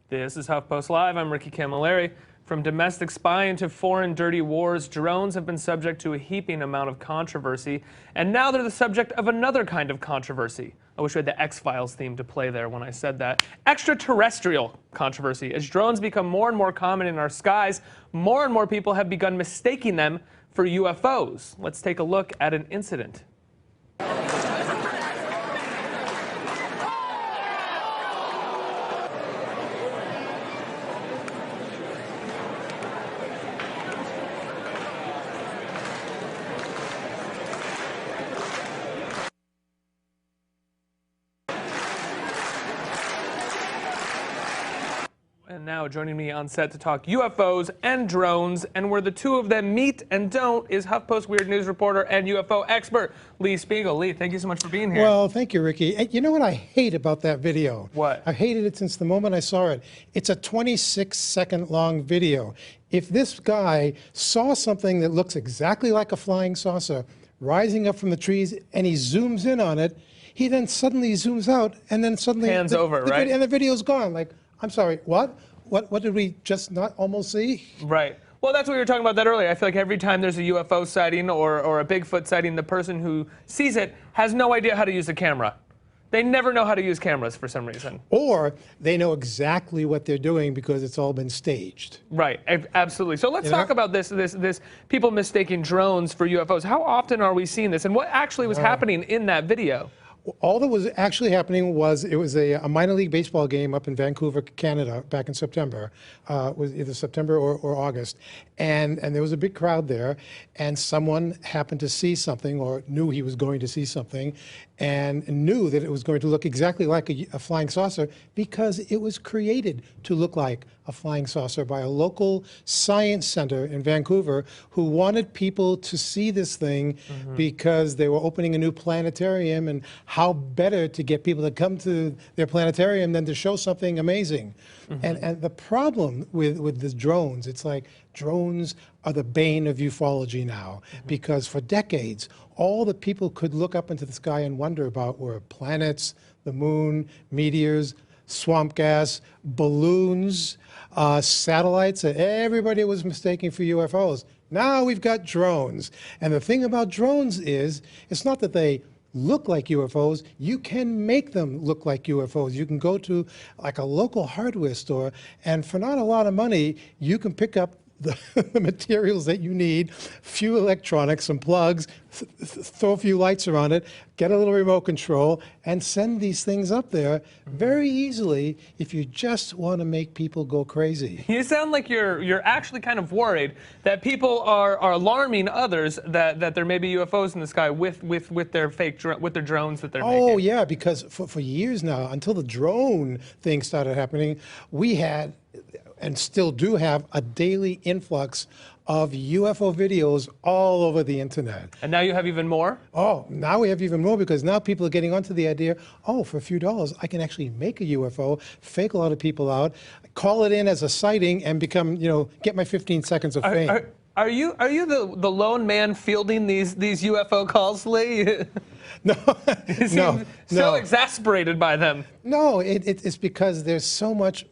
This is HuffPost Live. I'm Ricky Camilleri. From domestic spying to foreign dirty wars, drones have been subject to a heaping amount of controversy, and now they're the subject of another kind of controversy. I wish we had the X-Files theme to play there when I said that. Extraterrestrial controversy. As drones become more and more common in our skies, more and more people have begun mistaking them for UFOs. Let's take a look at an incident. And now joining me on set to talk UFOs and drones, and where the two of them meet and don't, is HuffPost Weird News reporter and UFO expert Lee Spiegel. Lee, thank you so much for being here. Well, thank you, Ricky. You know what I hate about that video? What? I've hated it since the moment I saw it. It's a 26-second long video. If this guy saw something that looks exactly like a flying saucer rising up from the trees and he zooms in on it, he then suddenly zooms out and then suddenly Hands over, right? And the video's gone. Like, I'm sorry, what? What did we just not almost see? Right. Well, that's what we were talking about that earlier. I feel like every time there's a UFO sighting or a Bigfoot sighting, the person who sees it has no idea how to use a camera. They never know how to use cameras for some reason. Or they know exactly what they're doing because it's all been staged. Right, absolutely. So let's talk about this people mistaking drones for UFOs. How often are we seeing this, and what actually was happening in that video? All that was actually happening was it was a minor league baseball game up in Vancouver, Canada, back in September. It was either September or August. And there was a big crowd there, and someone happened to see something or knew he was going to see something and knew that it was going to look exactly like a flying saucer because it was created to look like a flying saucer by a local science center in Vancouver who wanted people to see this thing because they were opening a new planetarium, and how better to get people to come to their planetarium than to show something amazing. And the problem with the drones, it's like drones are the bane of ufology now, because for decades, all that people could look up into the sky and wonder about were planets, the moon, meteors, swamp gas, balloons, satellites that everybody was mistaking for UFOs. Now we've got drones. And the thing about drones is, it's not that they look like UFOs, you can make them look like UFOs. You can go to like a local hardware store, and for not a lot of money, you can pick up the materials that you need, few electronics, some plugs, throw a few lights around it, get a little remote control, and send these things up there very easily if you just want to make people go crazy. You sound like you're actually kind of worried that people are alarming others that there may be UFOs in the sky with their with their drones that they're making. Oh yeah, because for years now, until the drone thing started happening, we had and still do have a daily influx of UFO videos all over the internet. And now you have even more? Oh, now we have even more, because now people are getting onto the idea, oh, for a few dollars, I can actually make a UFO, fake a lot of people out, call it in as a sighting, and become, get my 15 seconds of fame. Are you the lone man fielding these UFO calls, Lee? No, no. So exasperated by them. No, it's because there's so much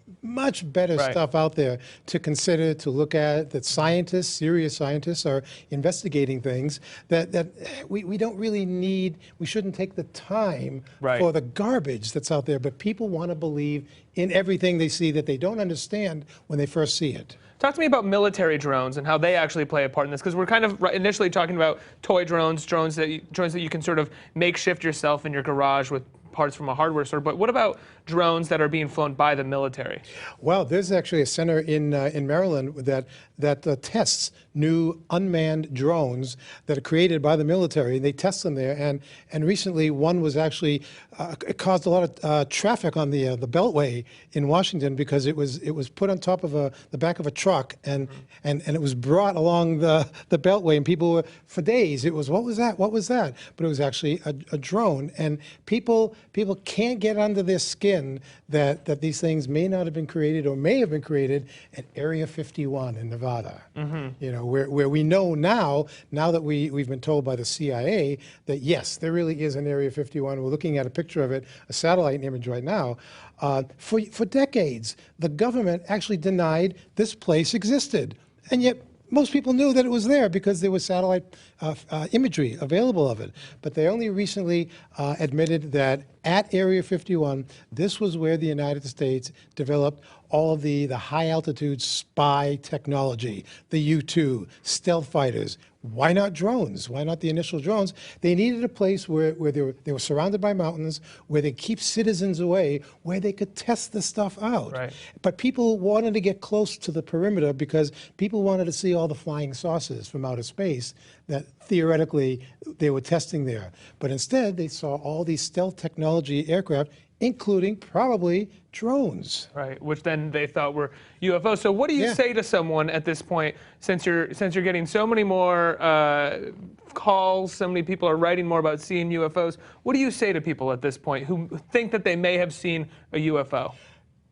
better stuff out there to consider, to look at, that scientists, serious scientists, are investigating things that we don't really need. We shouldn't take the time for the garbage that's out there. But people want to believe in everything they see that they don't understand when they first see it. Talk to me about military drones and how they actually play a part in this, because we're kind of initially talking about toy drones, drones that you can sort of makeshift yourself in your garage with parts from a hardware store. But what about drones that are being flown by the military? Well, there's actually a center in Maryland that tests new unmanned drones that are created by the military. They test them there, and recently one was actually it caused a lot of traffic on the Beltway in Washington, because it was put on top of the back of a truck, and it was brought along the Beltway, and people were, for days, it was, what was that? What was that? But it was actually a drone, and people can't get under their skin in that these things may not have been created or may have been created at Area 51 in Nevada. You know, where we know now that we've been told by the CIA that yes, there really is an Area 51. We're looking at a picture of it, a satellite image right now. For decades, the government actually denied this place existed, and yet most people knew that it was there because there was satellite imagery available of it. But they only recently admitted that at Area 51, this was where the United States developed all of the high-altitude spy technology, the U-2, stealth fighters. Why not drones? Why not the initial drones? They needed a place where they were surrounded by mountains, where they keep citizens away, where they could test the stuff out. Right. But people wanted to get close to the perimeter because people wanted to see all the flying saucers from outer space that theoretically they were testing there. But instead, they saw all these stealth technology aircraft, including probably drones. Right, which then they thought were UFOs. So what do you say to someone at this point, since you're getting so many more calls, so many people are writing more about seeing UFOs? What do you say to people at this point who think that they may have seen a UFO?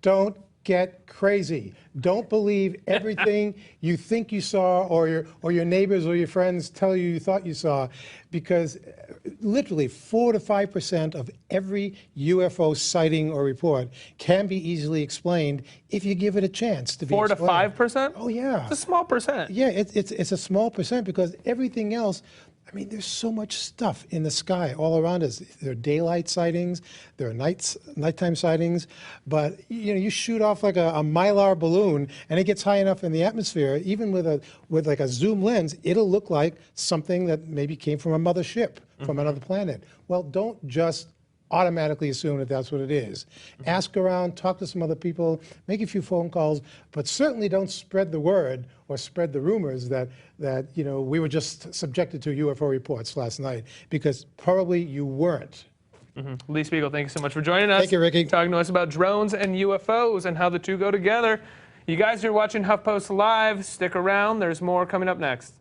Don't get crazy. Don't believe everything you think you saw or your neighbors or your friends tell you thought you saw, because literally 4 to 5% of every UFO sighting or report can be easily explained if you give it a chance to be 4 to explained. 5%? Oh yeah. It's a small percent. Yeah, it's a small percent because everything else, I mean, there's so much stuff in the sky all around us. There are daylight sightings, there are nighttime sightings, but you know, you shoot off like a Mylar balloon and it gets high enough in the atmosphere, even with like a zoom lens, it'll look like something that maybe came from a mothership from another planet. Well, don't just automatically assume that that's what it is. Ask around, talk to some other people, make a few phone calls, but certainly don't spread the word or spread the rumors that you know, we were just subjected to UFO reports last night, because probably you weren't. Lee Spiegel, thank you so much for joining us. Thank you, Ricky. Talking to us about drones and UFOs and how the two go together. You guys are watching HuffPost Live. Stick around. There's more coming up next.